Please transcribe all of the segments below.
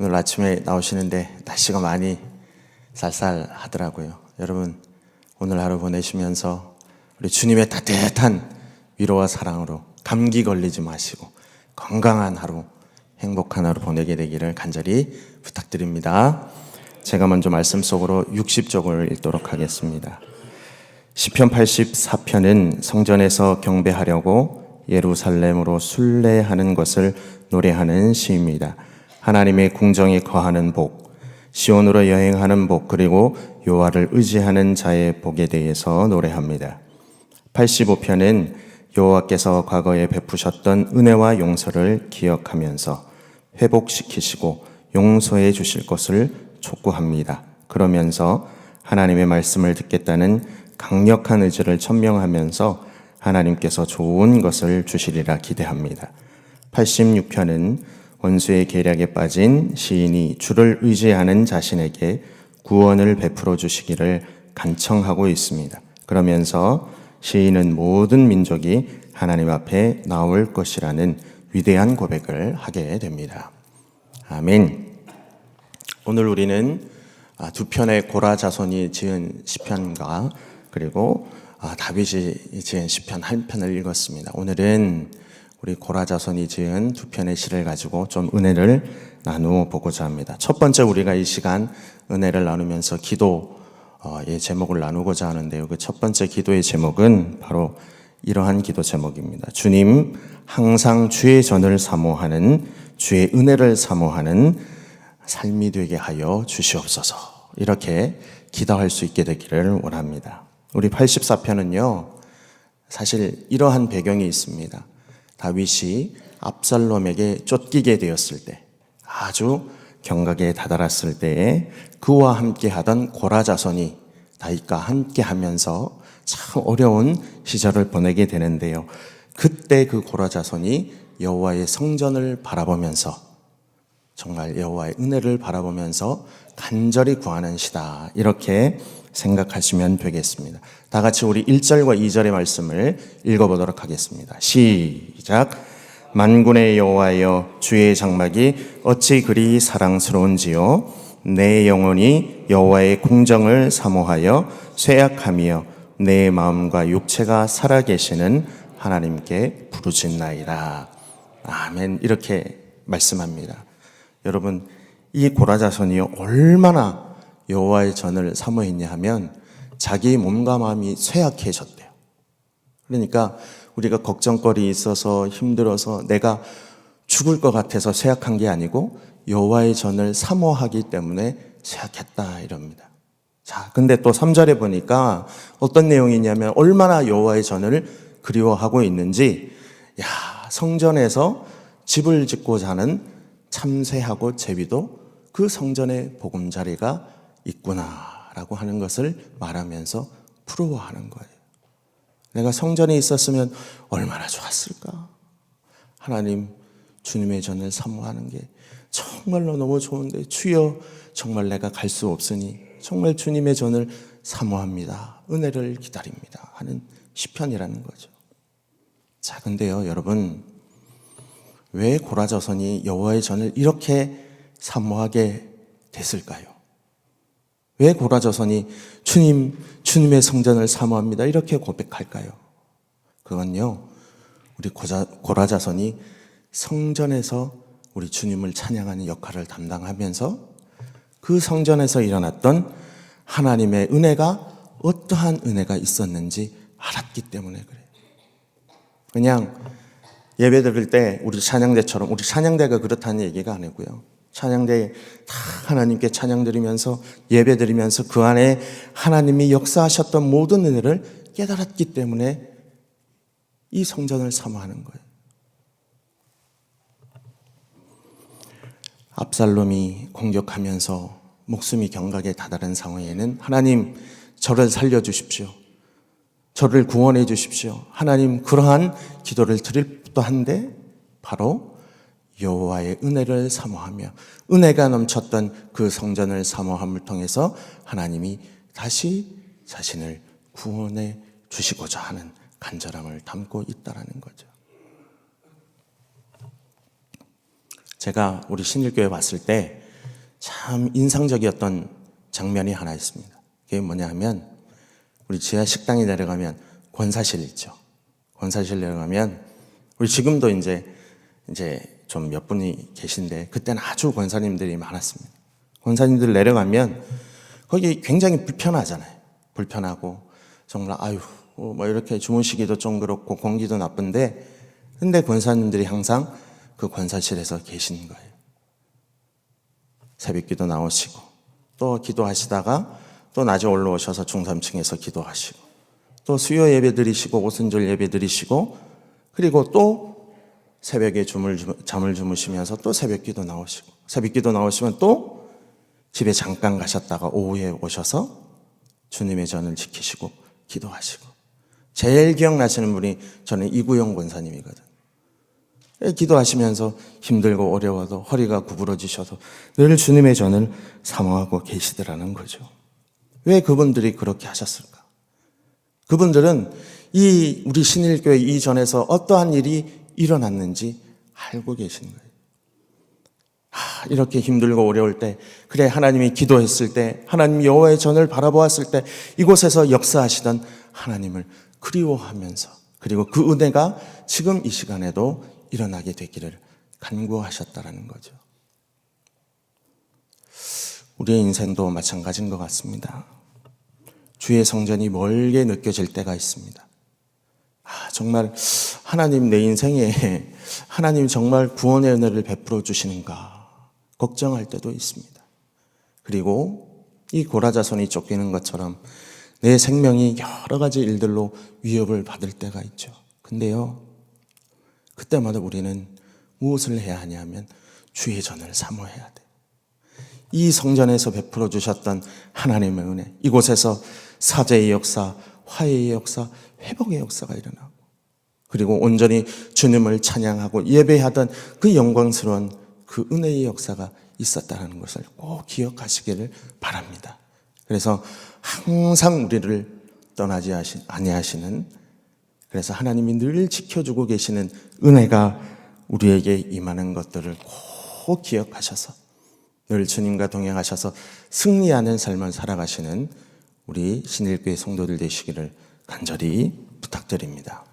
오늘 아침에 나오시는데 날씨가 많이 쌀쌀하더라고요. 여러분, 오늘 하루 보내시면서 우리 주님의 따뜻한 위로와 사랑으로 감기 걸리지 마시고 건강한 하루, 행복한 하루 보내게 되기를 간절히 부탁드립니다. 제가 먼저 말씀 속으로 60쪽을 읽도록 하겠습니다. 시편 84편은 성전에서 경배하려고 예루살렘으로 순례하는 것을 노래하는 시입니다. 하나님의 궁정에 거하는 복, 시온으로 여행하는 복, 그리고 여호와를 의지하는 자의 복에 대해서 노래합니다. 85편은 여호와께서 과거에 베푸셨던 은혜와 용서를 기억하면서 회복시키시고 용서해 주실 것을 촉구합니다. 그러면서 하나님의 말씀을 듣겠다는 강력한 의지를 천명하면서 하나님께서 좋은 것을 주시리라 기대합니다. 86편은 원수의 계략에 빠진 시인이 주를 의지하는 자신에게 구원을 베풀어 주시기를 간청하고 있습니다. 그러면서 시인은 모든 민족이 하나님 앞에 나올 것이라는 위대한 고백을 하게 됩니다. 아멘. 오늘 우리는 두 편의 고라 자손이 지은 시편과 그리고 다윗이 지은 시편 한 편을 읽었습니다. 오늘은 우리 고라 자손이 지은 두 편의 시를 가지고 좀 은혜를 나누어 보고자 합니다. 첫 번째 우리가 이 시간 은혜를 나누면서 기도의 제목을 나누고자 하는데요. 그 첫 번째 기도의 제목은 바로 이러한 기도 제목입니다. 주님, 항상 주의 전을 사모하는, 주의 은혜를 사모하는 삶이 되게 하여 주시옵소서. 이렇게 기도할 수 있게 되기를 원합니다. 우리 84편은요, 사실 이러한 배경이 있습니다. 다윗이 압살롬에게 쫓기게 되었을 때, 아주 경각에 다다랐을 때에 그와 함께 하던 고라 자손이 다윗과 함께 하면서 참 어려운 시절을 보내게 되는데요. 그때 그 고라 자손이 여호와의 성전을 바라보면서, 정말 여호와의 은혜를 바라보면서 간절히 구하는 시다, 이렇게 생각하시면 되겠습니다. 다 같이 우리 1절과 2절의 말씀을 읽어보도록 하겠습니다. 시작. 만군의 여호와여, 주의 장막이 어찌 그리 사랑스러운지요. 내 영혼이 여호와의 궁정을 사모하여 쇠약하며 내 마음과 육체가 살아계시는 하나님께 부르짖나이다. 아멘. 이렇게 말씀합니다. 여러분, 이 고라 자손이 얼마나 여호와의 전을 사모했냐 하면 자기 몸과 마음이 쇠약해졌대요. 그러니까 우리가 걱정거리 있어서 힘들어서 내가 죽을 것 같아서 쇠약한 게 아니고 여호와의 전을 사모하기 때문에 쇠약했다, 이럽니다. 자, 근데 또 3절에 보니까 어떤 내용이냐면 얼마나 여호와의 전을 그리워하고 있는지, 야, 성전에서 집을 짓고 자는 참새하고 제비도 그 성전의 보금자리가 있구나라고 하는 것을 말하면서 부러워하는 거예요. 내가 성전에 있었으면 얼마나 좋았을까. 하나님, 주님의 전을 사모하는 게 정말로 너무 좋은데 주여, 정말 내가 갈 수 없으니 정말 주님의 전을 사모합니다, 은혜를 기다립니다 하는 시편이라는 거죠. 자, 근데요 여러분, 왜 고라 자손이 여호와의 전을 이렇게 사모하게 됐을까요? 왜 고라 자손이 주님의 성전을 사모합니다 이렇게 고백할까요? 그건요, 우리 고라 자손이 성전에서 우리 주님을 찬양하는 역할을 담당하면서 그 성전에서 일어났던 하나님의 은혜가 어떠한 은혜가 있었는지 알았기 때문에 그래요. 그냥 예배 드릴 때 우리 찬양대처럼, 우리 찬양대가 그렇다는 얘기가 아니고요. 찬양대에 다 하나님께 찬양 드리면서 예배 드리면서 그 안에 하나님이 역사하셨던 모든 은혜를 깨달았기 때문에 이 성전을 사모하는 거예요. 압살롬이 공격하면서 목숨이 경각에 다다른 상황에는 하나님, 저를 살려주십시오, 저를 구원해 주십시오, 하나님, 그러한 기도를 드릴 법도 한데 바로 여호와의 은혜를 사모하며 은혜가 넘쳤던 그 성전을 사모함을 통해서 하나님이 다시 자신을 구원해 주시고자 하는 간절함을 담고 있다는 거죠. 제가 우리 신일교회 왔을 때 참 인상적이었던 장면이 하나 있습니다. 그게 뭐냐 하면 우리 지하 식당에 내려가면 권사실 있죠. 권사실 내려가면 우리 지금도 이제 좀 몇 분이 계신데 그때는 아주 권사님들이 많았습니다. 권사님들 내려가면 거기 굉장히 불편하잖아요. 불편하고 정말 뭐 이렇게 주무시기도 좀 그렇고 공기도 나쁜데 근데 권사님들이 항상 그 권사실에서 계시는 거예요. 새벽기도 나오시고 또 기도하시다가 또 낮에 올라오셔서 중삼층에서 기도하시고 또 수요 예배 드리시고 오순절 예배 드리시고 그리고 또 새벽에 잠을 주무시면서 또 새벽기도 나오시고 새벽기도 나오시면 또 집에 잠깐 가셨다가 오후에 오셔서 주님의 전을 지키시고 기도하시고 제일 기억나시는 분이 저는 이구영 권사님이거든요. 기도하시면서 힘들고 어려워도 허리가 구부러지셔서 늘 주님의 전을 사모하고 계시더라는 거죠. 왜 그분들이 그렇게 하셨을까? 그분들은 우리 신일교회 이전에서 어떠한 일이 일어났는지 알고 계신 거예요. 이렇게 힘들고 어려울 때 그래 하나님이 기도했을 때 하나님 여호와의 전을 바라보았을 때 이곳에서 역사하시던 하나님을 그리워하면서 그리고 그 은혜가 지금 이 시간에도 일어나게 되기를 간구하셨다라는 거죠. 우리의 인생도 마찬가지인 것 같습니다. 주의 성전이 멀게 느껴질 때가 있습니다. 정말 하나님 내 인생에 하나님 정말 구원의 은혜를 베풀어 주시는가 걱정할 때도 있습니다. 그리고 이 고라자손이 쫓기는 것처럼 내 생명이 여러 가지 일들로 위협을 받을 때가 있죠. 근데요, 그때마다 우리는 무엇을 해야 하냐면 주의 전을 사모해야 돼. 이 성전에서 베풀어 주셨던 하나님의 은혜, 이곳에서 사죄의 역사, 화해의 역사, 회복의 역사가 일어나고 그리고 온전히 주님을 찬양하고 예배하던 그 영광스러운 그 은혜의 역사가 있었다는 것을 꼭 기억하시기를 바랍니다. 그래서 항상 우리를 떠나지 아니하시는 그래서 하나님이 늘 지켜주고 계시는 은혜가 우리에게 임하는 것들을 꼭 기억하셔서 늘 주님과 동행하셔서 승리하는 삶을 살아가시는 우리 신일교회 성도들 되시기를 간절히 부탁드립니다.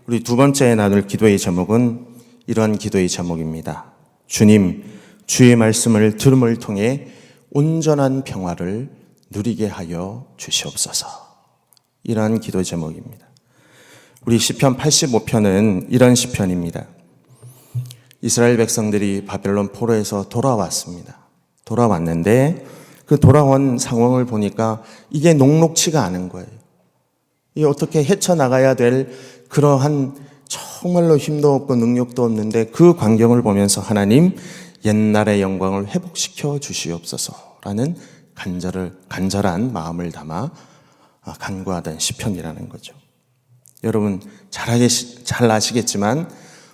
우리 두 번째 나눌 기도의 제목은 이런 기도의 제목입니다. 주님, 주의 말씀을 들음을 통해 온전한 평화를 누리게 하여 주시옵소서. 이러한 기도 제목입니다. 우리 시편 85편은 이런 시편입니다. 이스라엘 백성들이 바벨론 포로에서 돌아왔습니다. 돌아왔는데 그 돌아온 상황을 보니까 이게 녹록치가 않은 거예요. 이 어떻게 헤쳐나가야 될 그러한 정말로 힘도 없고 능력도 없는데 그 광경을 보면서 하나님 옛날의 영광을 회복시켜 주시옵소서라는 간절한 마음을 담아 간구하던 시편이라는 거죠. 여러분 잘 아시겠지만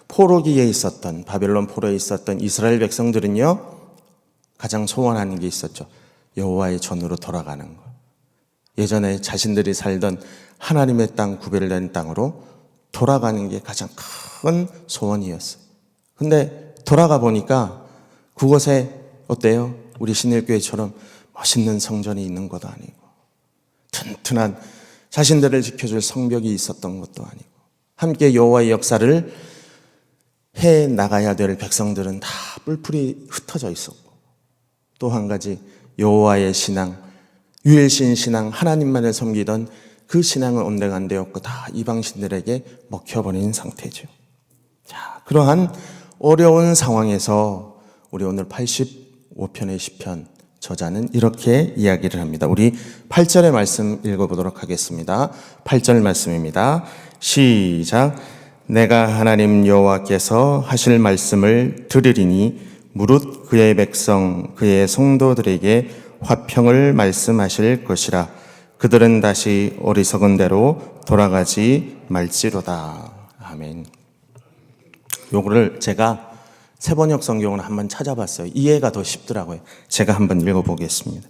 포로기에 있었던 바벨론 포로에 있었던 이스라엘 백성들은요 가장 소원하는 게 있었죠. 여호와의 전으로 돌아가는 것. 예전에 자신들이 살던 하나님의 땅 구별된 땅으로 돌아가는 게 가장 큰 소원이었어요. 근데 돌아가 보니까 그곳에 어때요? 우리 신일교회처럼 멋있는 성전이 있는 것도 아니고 튼튼한 자신들을 지켜줄 성벽이 있었던 것도 아니고 함께 여호와의 역사를 해 나가야 될 백성들은 다 뿔뿔이 흩어져 있었고 또 한 가지 여호와의 신앙, 유일신 신앙, 하나님만을 섬기던 그 신앙은 온데간데 없고 다 이방신들에게 먹혀버린 상태죠. 자, 그러한 어려운 상황에서 우리 오늘 85편의 시편 저자는 이렇게 이야기를 합니다. 우리 8절의 말씀 읽어보도록 하겠습니다. 8절 말씀입니다. 시작. 내가 하나님 여호와께서 하실 말씀을 들으리니 무릇 그의 백성 그의 성도들에게 화평을 말씀하실 것이라. 그들은 다시 어리석은 대로 돌아가지 말지로다. 아멘. 요거를 제가 세번역 성경을 한번 찾아봤어요. 이해가 더 쉽더라고요. 제가 한번 읽어보겠습니다.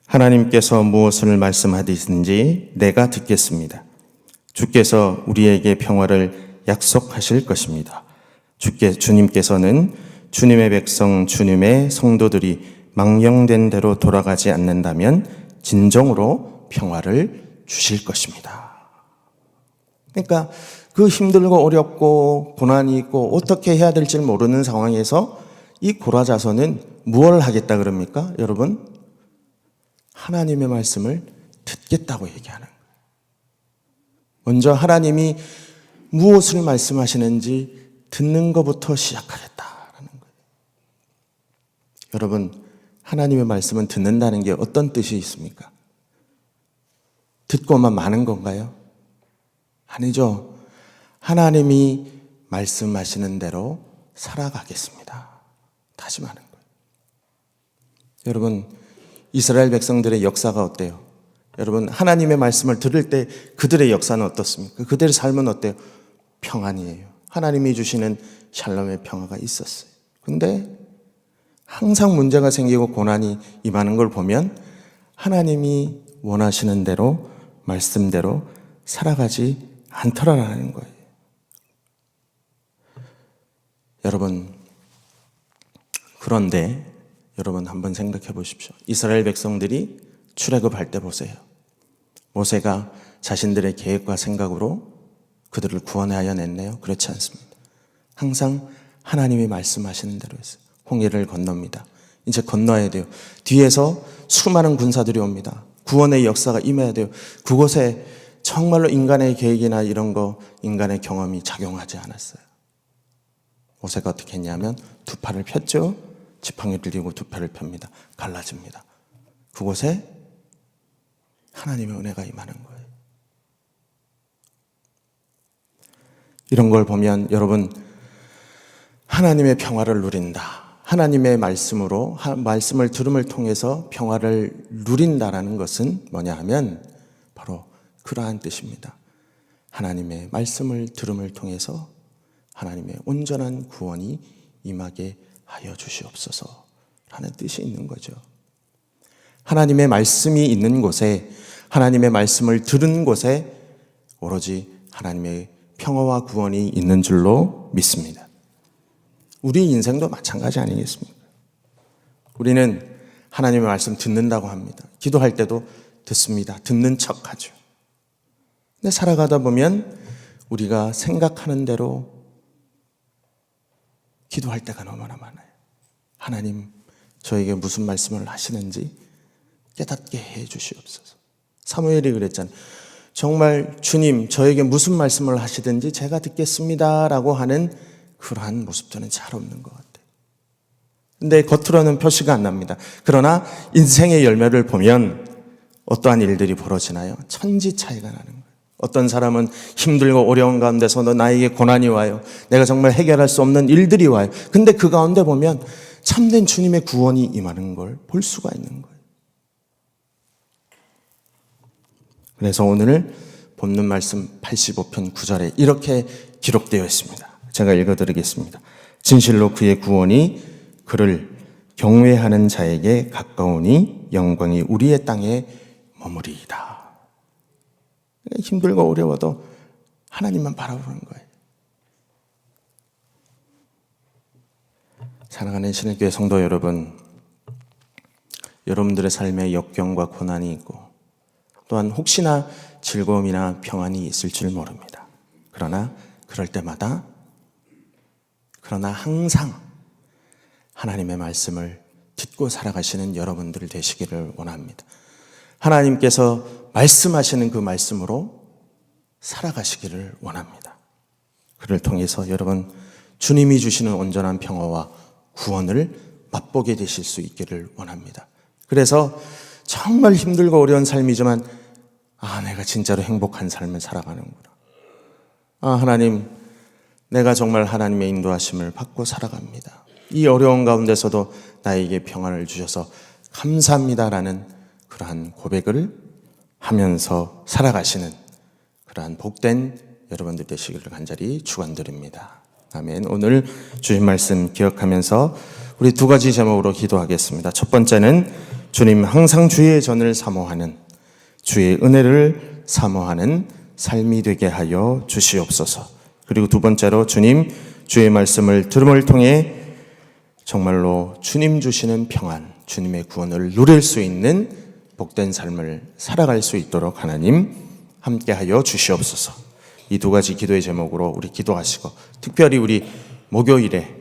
하나님께서 무엇을 말씀하시든지 내가 듣겠습니다. 주께서 우리에게 평화를 약속하실 것입니다. 주님께서는 주님의 백성 주님의 성도들이 망령된 대로 돌아가지 않는다면 진정으로 평화를 주실 것입니다. 그러니까 그 힘들고 어렵고 고난이 있고 어떻게 해야 될지 모르는 상황에서 이 고라자손은 무엇을 하겠다 그럽니까? 여러분, 하나님의 말씀을 듣겠다고 얘기하는 거예요. 먼저 하나님이 무엇을 말씀하시는지 듣는 것부터 시작하겠다라는 거예요. 여러분, 하나님의 말씀은 듣는다는 게 어떤 뜻이 있습니까? 듣고만 마는 건가요? 아니죠. 하나님이 말씀하시는 대로 살아가겠습니다. 다시 말하는 거예요. 여러분, 이스라엘 백성들의 역사가 어때요? 여러분, 하나님의 말씀을 들을 때 그들의 역사는 어떻습니까? 그들의 삶은 어때요? 평안이에요. 하나님이 주시는 샬롬의 평화가 있었어요. 근데 항상 문제가 생기고 고난이 임하는 걸 보면 하나님이 원하시는 대로 말씀대로 살아가지 않더라라는 거예요. 여러분, 그런데 여러분 한번 생각해 보십시오. 이스라엘 백성들이 출애굽할 때 보세요. 모세가 자신들의 계획과 생각으로 그들을 구원하여 냈네요. 그렇지 않습니다. 항상 하나님이 말씀하시는 대로 했어요. 홍해를 건넙니다. 이제 건너야 돼요. 뒤에서 수많은 군사들이 옵니다. 구원의 역사가 임해야 돼요. 그곳에 정말로 인간의 계획이나 이런 거, 인간의 경험이 작용하지 않았어요. 모세가 어떻게 했냐면 두 팔을 폈죠. 지팡이를 들고 두 팔을 펴니다. 갈라집니다. 그곳에 하나님의 은혜가 임하는 거예요. 이런 걸 보면 여러분, 하나님의 평화를 누린다. 하나님의 말씀으로, 말씀을 들음을 통해서 평화를 누린다라는 것은 뭐냐 하면 바로 그러한 뜻입니다. 하나님의 말씀을 들음을 통해서 하나님의 온전한 구원이 임하게 하여 주시옵소서라는 뜻이 있는 거죠. 하나님의 말씀이 있는 곳에, 하나님의 말씀을 들은 곳에 오로지 하나님의 평화와 구원이 있는 줄로 믿습니다. 우리 인생도 마찬가지 아니겠습니까? 우리는 하나님의 말씀 듣는다고 합니다. 기도할 때도 듣습니다. 듣는 척하죠. 근데 살아가다 보면 우리가 생각하는 대로 기도할 때가 너무나 많아요. 하나님, 저에게 무슨 말씀을 하시는지 깨닫게 해 주시옵소서. 사무엘이 그랬잖아요. 정말 주님, 저에게 무슨 말씀을 하시든지 제가 듣겠습니다 라고 하는 그러한 모습들은 잘 없는 것 같아요. 근데 겉으로는 표시가 안 납니다. 그러나 인생의 열매를 보면 어떠한 일들이 벌어지나요? 천지 차이가 나는 거예요. 어떤 사람은 힘들고 어려운 가운데서도 나에게 고난이 와요. 내가 정말 해결할 수 없는 일들이 와요. 근데 그 가운데 보면 참된 주님의 구원이 임하는 걸 볼 수가 있는 거예요. 그래서 오늘 본문 말씀 85편 9절에 이렇게 기록되어 있습니다. 제가 읽어드리겠습니다. 진실로 그의 구원이 그를 경외하는 자에게 가까우니 영광이 우리의 땅에 머무리이다. 힘들고 어려워도 하나님만 바라보는 거예요. 사랑하는 신일교회 성도 여러분, 여러분들의 삶에 역경과 고난이 있고 또한 혹시나 즐거움이나 평안이 있을 줄 모릅니다. 그러나 그럴 때마다, 그러나 항상 하나님의 말씀을 듣고 살아가시는 여러분들 되시기를 원합니다. 하나님께서 말씀하시는 그 말씀으로 살아가시기를 원합니다. 그를 통해서 여러분, 주님이 주시는 온전한 평화와 구원을 맛보게 되실 수 있기를 원합니다. 그래서 정말 힘들고 어려운 삶이지만 내가 진짜로 행복한 삶을 살아가는구나. 하나님, 내가 정말 하나님의 인도하심을 받고 살아갑니다. 이 어려운 가운데서도 나에게 평안을 주셔서 감사합니다라는 그러한 고백을 하면서 살아가시는 그러한 복된 여러분들 되시기를 간절히 축원드립니다. 아멘. 오늘 주신 말씀 기억하면서 우리 두 가지 제목으로 기도하겠습니다. 첫 번째는 주님 항상 주의 전을 사모하는, 주의 은혜를 사모하는 삶이 되게 하여 주시옵소서. 그리고 두 번째로 주님, 주의 말씀을 들음을 통해 정말로 주님 주시는 평안, 주님의 구원을 누릴 수 있는 복된 삶을 살아갈 수 있도록 하나님 함께하여 주시옵소서. 이 두 가지 기도의 제목으로 우리 기도하시고, 특별히 우리 목요일에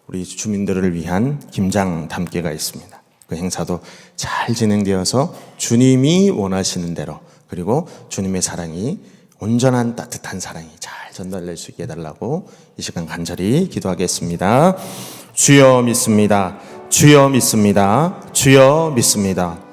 우리 주민들을 위한 김장 담계가 있습니다. 그 행사도 잘 진행되어서 주님이 원하시는 대로, 그리고 주님의 사랑이, 온전한 따뜻한 사랑이 잘 전달될 수 있게 해달라고 이 시간 간절히 기도하겠습니다. 주여 믿습니다. 주여 믿습니다. 주여 믿습니다.